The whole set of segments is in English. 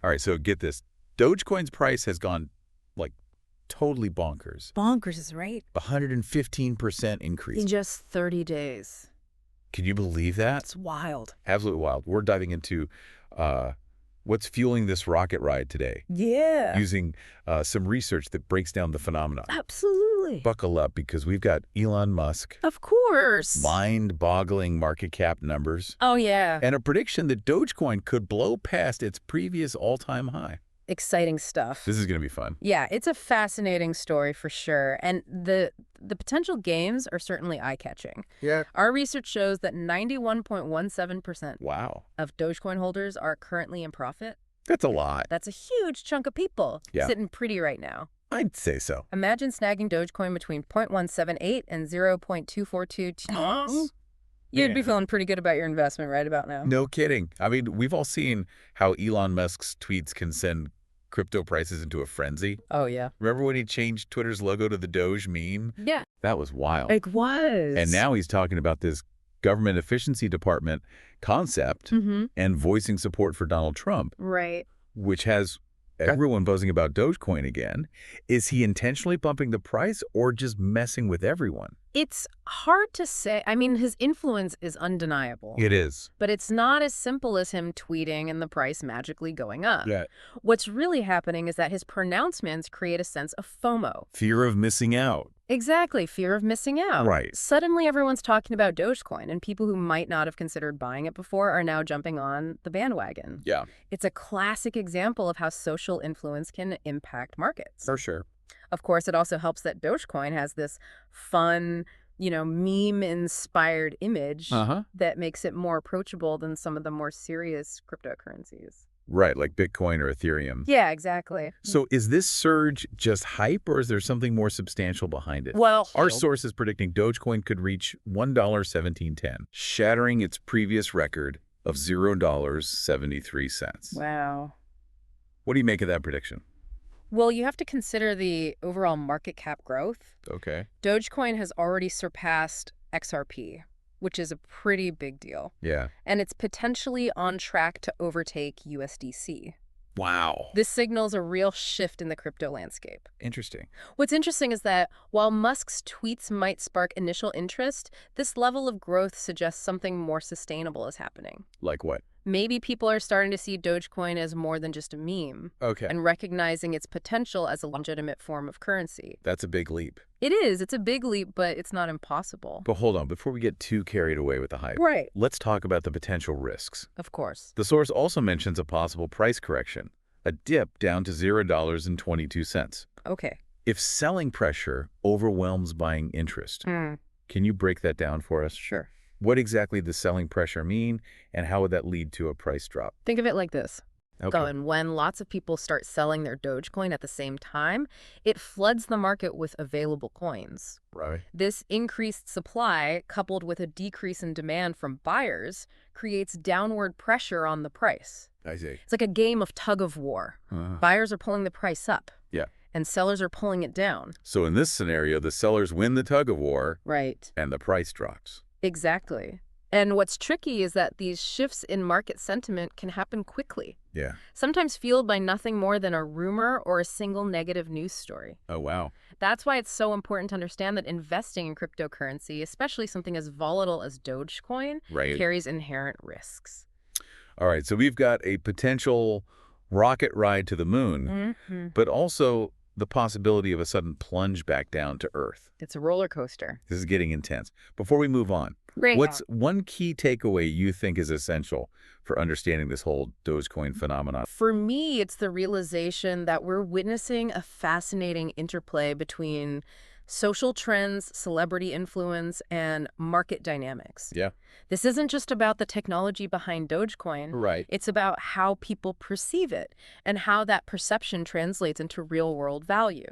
All right, so get this. Dogecoin's price has gone, like, totally bonkers. Bonkers is right. 115% increase. In just 30 days. Can you believe that? It's wild. Absolutely wild. We're diving into what's fueling this rocket ride today. Yeah. Using some research that breaks down the phenomenon. Absolutely. Buckle up, because we've got Elon Musk. Of course. Mind-boggling market cap numbers. Oh, yeah. And a prediction that Dogecoin could blow past its previous all-time high. Exciting stuff. This is going to be fun. Yeah, it's a fascinating story for sure. And the potential gains are certainly eye-catching. Yeah. Our research shows that 91.17% Wow. of Dogecoin holders are currently in profit. That's a lot. That's a huge chunk of people Yeah. sitting pretty right now. I'd say so. Imagine snagging Dogecoin between 0.178 and 0.242. You'd be Man. feeling pretty good about your investment right about now. No kidding. I mean, we've all seen how Elon Musk's tweets can send crypto prices into a frenzy. Oh, yeah. Remember when he changed Twitter's logo to the Doge meme? Yeah. That was wild. It was. And now he's talking about this government efficiency department concept and voicing support for Donald Trump, Right. which has everyone buzzing about Dogecoin again. Is he intentionally bumping the price or just messing with everyone? It's hard to say. I mean, his influence is undeniable. It is. But it's not as simple as him tweeting and the price magically going up. Yeah. What's really happening is that his pronouncements create a sense of FOMO. Fear of missing out. Exactly, fear of missing out. Right. Suddenly everyone's talking about Dogecoin, and people who might not have considered buying it before are now jumping on the bandwagon. Yeah. It's a classic example of how social influence can impact markets. For sure. Of course, it also helps that Dogecoin has this fun, meme-inspired image that makes it more approachable than some of the more serious cryptocurrencies. Right, like Bitcoin or Ethereum. Yeah, exactly. So is this surge just hype, or is there something more substantial behind it? Well, Our source is predicting Dogecoin could reach $1.1710, shattering its previous record of $0.73. wow. What do you make of that prediction? Well, you have to consider the overall market cap growth. Okay. Dogecoin has already surpassed XRP, which is a pretty big deal. Yeah. And it's potentially on track to overtake USDC. Wow. This signals a real shift in the crypto landscape. Interesting. What's interesting is that while Musk's tweets might spark initial interest, this level of growth suggests something more sustainable is happening. Like what? Maybe people are starting to see Dogecoin as more than just a meme Okay. and recognizing its potential as a legitimate form of currency. That's a big leap. It is. It's a big leap, but it's not impossible. But hold on, before we get too carried away with the hype, Right. let's talk about the potential risks. Of course. The source also mentions a possible price correction, a dip down to $0.22. Okay. If selling pressure overwhelms buying interest, can you break that down for us? Sure. What exactly does selling pressure mean, and how would that lead to a price drop? Think of it like this. Okay. And when lots of people start selling their Dogecoin at the same time, it floods the market with available coins. Right. This increased supply, coupled with a decrease in demand from buyers, creates downward pressure on the price. I see. It's like a game of tug of war. Buyers are pulling the price up. Yeah. And sellers are pulling it down. So in this scenario, the sellers win the tug of war, Right. and the price drops. Exactly. And what's tricky is that these shifts in market sentiment can happen quickly, Yeah. sometimes fueled by nothing more than a rumor or a single negative news story. Oh, wow. That's why it's so important to understand that investing in cryptocurrency, especially something as volatile as Dogecoin, Right. carries inherent risks. All right, so we've got a potential rocket ride to the moon, but also the possibility of a sudden plunge back down to Earth. It's a roller coaster. This is getting intense. Before we move on, what's one key takeaway you think is essential for understanding this whole Dogecoin phenomenon? For me, it's the realization that we're witnessing a fascinating interplay between social trends, celebrity influence, and market dynamics. Yeah. This isn't just about the technology behind Dogecoin. Right. It's about how people perceive it and how that perception translates into real-world value.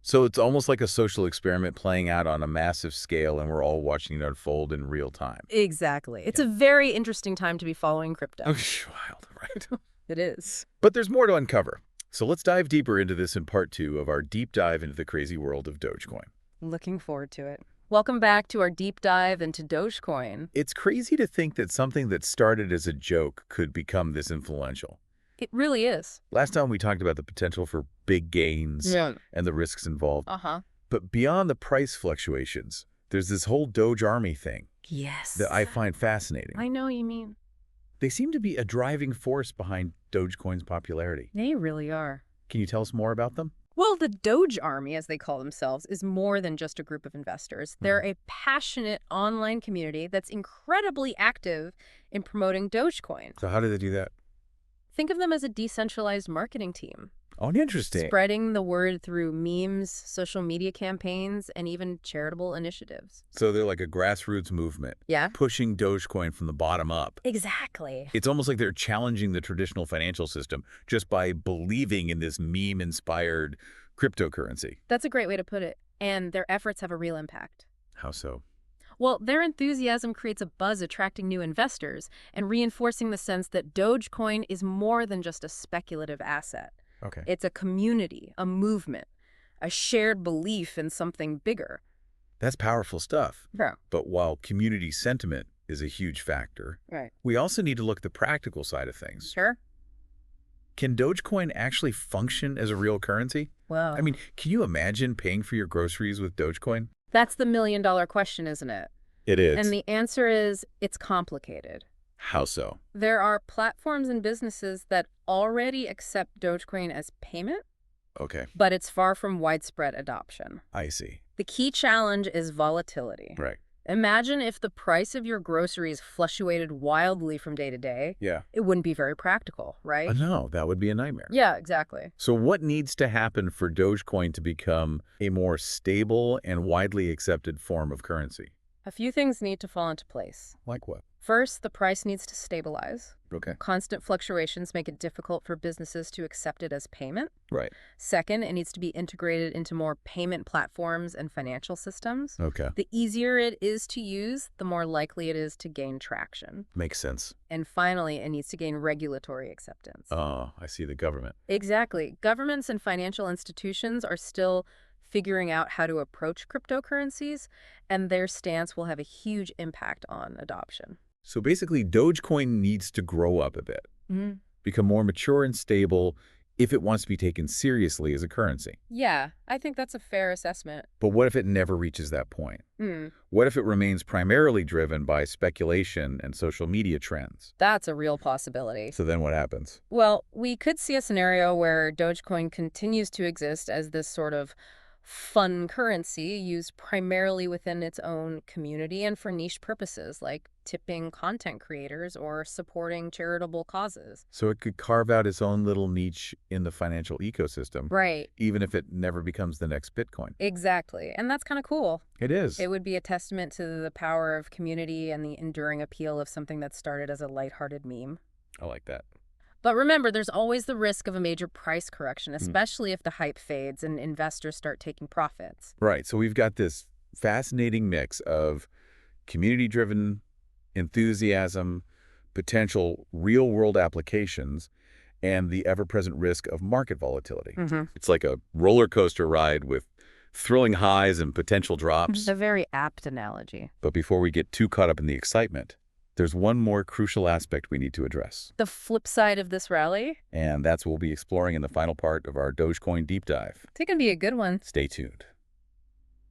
So it's almost like a social experiment playing out on a massive scale, and we're all watching it unfold in real time. Exactly. It's a very interesting time to be following crypto. Wild, right? It is. But there's more to uncover. So let's dive deeper into this in part 2 of our deep dive into the crazy world of Dogecoin. Looking forward to it. Welcome back to our deep dive into Dogecoin. It's crazy to think that something that started as a joke could become this influential. It really is. Last time we talked about the potential for big gains Yeah. and the risks involved. Uh-huh. But beyond the price fluctuations, there's this whole Doge army thing Yes. that I find fascinating. I know what you mean. They seem to be a driving force behind Dogecoin's popularity. They really are. Can you tell us more about them? Well, the Doge Army, as they call themselves, is more than just a group of investors. They're a passionate online community that's incredibly active in promoting Dogecoin. So how do they do that? Think of them as a decentralized marketing team, Oh, interesting. spreading the word through memes, social media campaigns, and even charitable initiatives. So they're like a grassroots movement, Yeah? pushing Dogecoin from the bottom up. Exactly. It's almost like they're challenging the traditional financial system just by believing in this meme-inspired cryptocurrency. That's a great way to put it. And their efforts have a real impact. How so? Well, their enthusiasm creates a buzz attracting new investors and reinforcing the sense that Dogecoin is more than just a speculative asset. Okay. It's a community, a movement, a shared belief in something bigger. That's powerful stuff. Yeah. But while community sentiment is a huge factor, Right. we also need to look at the practical side of things. Sure. Can Dogecoin actually function as a real currency? Well, I mean, can you imagine paying for your groceries with Dogecoin? that's the million-dollar question, isn't it? It is. And the answer is it's complicated. How so? There are platforms and businesses that already accept Dogecoin as payment, Okay, but it's far from widespread adoption. I see. The key challenge is volatility. Right. Imagine if the price of your groceries fluctuated wildly from day to day. Yeah. It wouldn't be very practical, right? No, that would be a nightmare. Yeah, exactly. So what needs to happen for Dogecoin to become a more stable and widely accepted form of currency? A few things need to fall into place. Like what? First, the price needs to stabilize. Okay. Constant fluctuations make it difficult for businesses to accept it as payment. Right. Second, it needs to be integrated into more payment platforms and financial systems. Okay. The easier it is to use, the more likely it is to gain traction. Makes sense. And finally, it needs to gain regulatory acceptance. Oh, I see, the government. Exactly. Governments and financial institutions are still figuring out how to approach cryptocurrencies, and their stance will have a huge impact on adoption. So basically, Dogecoin needs to grow up a bit, become more mature and stable if it wants to be taken seriously as a currency. Yeah, I think that's a fair assessment. But what if it never reaches that point? What if it remains primarily driven by speculation and social media trends? That's a real possibility. So then what happens? Well, we could see a scenario where Dogecoin continues to exist as this sort of fun currency used primarily within its own community and for niche purposes like tipping content creators or supporting charitable causes. So it could carve out its own little niche in the financial ecosystem, Right. even if it never becomes the next Bitcoin. Exactly. And that's kind of cool. It is. It would be a testament to the power of community and the enduring appeal of something that started as a lighthearted meme. I like that. But remember, there's always the risk of a major price correction, especially if the hype fades and investors start taking profits. Right. So we've got this fascinating mix of community-driven enthusiasm, potential real-world applications, and the ever-present risk of market volatility. It's like a roller coaster ride with thrilling highs and potential drops. A very apt analogy. But before we get too caught up in the excitement, there's one more crucial aspect we need to address. The flip side of this rally? And that's what we'll be exploring in the final part of our Dogecoin deep dive. It's going to be a good one. Stay tuned.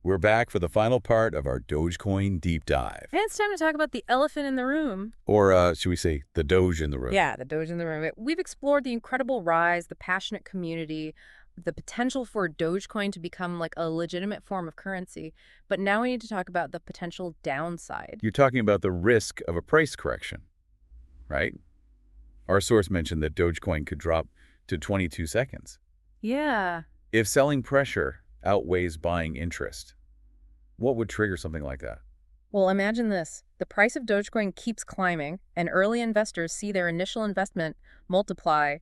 We're back for the final part of our Dogecoin deep dive. And it's time to talk about the elephant in the room. Or should we say the Doge in the room? Yeah, the Doge in the room. We've explored the incredible rise, the passionate community, the potential for Dogecoin to become like a legitimate form of currency. But now we need to talk about the potential downside. You're talking about the risk of a price correction, right? Our source mentioned that Dogecoin could drop to 22 seconds. Yeah. If selling pressure outweighs buying interest, what would trigger something like that? Well, imagine this. The price of Dogecoin keeps climbing, and early investors see their initial investment multiply,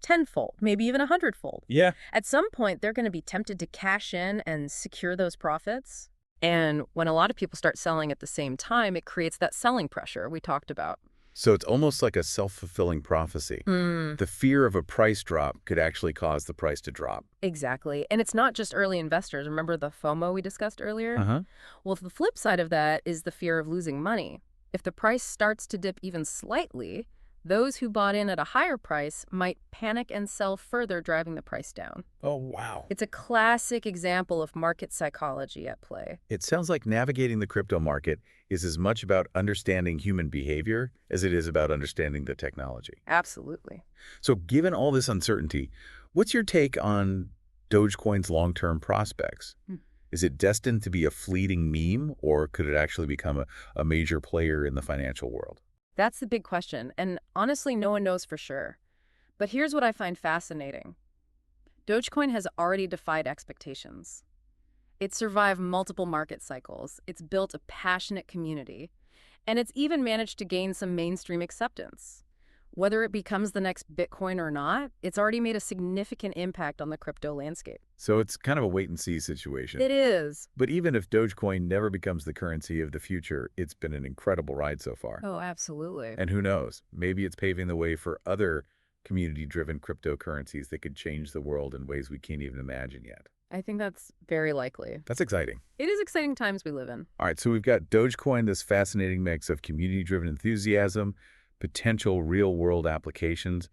tenfold, maybe even 100-fold. Yeah. At some point, they're going to be tempted to cash in and secure those profits. And when a lot of people start selling at the same time, it creates that selling pressure we talked about. So it's almost like a self-fulfilling prophecy. The fear of a price drop could actually cause the price to drop. Exactly. And it's not just early investors. Remember the FOMO we discussed earlier? Well, the flip side of that is the fear of losing money. If the price starts to dip even slightly, Those who bought in at a higher price might panic and sell further, driving the price down. Oh, wow. It's a classic example of market psychology at play. It sounds like navigating the crypto market is as much about understanding human behavior as it is about understanding the technology. Absolutely. So given all this uncertainty, what's your take on Dogecoin's long-term prospects? Is it destined to be a fleeting meme, or could it actually become a major player in the financial world? That's the big question, and honestly, no one knows for sure. But here's what I find fascinating. Dogecoin has already defied expectations. It's survived multiple market cycles, it's built a passionate community, and it's even managed to gain some mainstream acceptance. Whether it becomes the next Bitcoin or not, it's already made a significant impact on the crypto landscape. So it's kind of a wait-and-see situation. It is. But even if Dogecoin never becomes the currency of the future, it's been an incredible ride so far. Oh, absolutely. And who knows, maybe it's paving the way for other community-driven cryptocurrencies that could change the world in ways we can't even imagine yet. I think that's very likely. That's exciting. It is exciting times we live in. All right, so we've got Dogecoin, this fascinating mix of community-driven enthusiasm, potential real-world applications,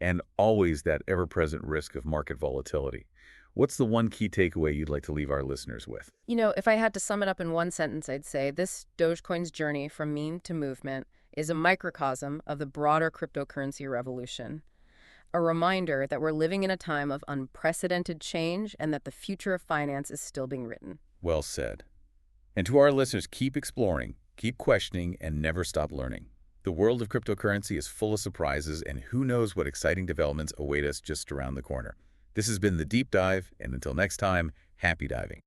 and always that ever-present risk of market volatility. What's the one key takeaway you'd like to leave our listeners with? If I had to sum it up in one sentence, I'd say this Dogecoin's journey from meme to movement is a microcosm of the broader cryptocurrency revolution. A reminder that we're living in a time of unprecedented change and that the future of finance is still being written. Well said. And to our listeners, keep exploring, keep questioning, and never stop learning. The world of cryptocurrency is full of surprises, and who knows what exciting developments await us just around the corner. This has been The Deep Dive, and until next time, happy diving.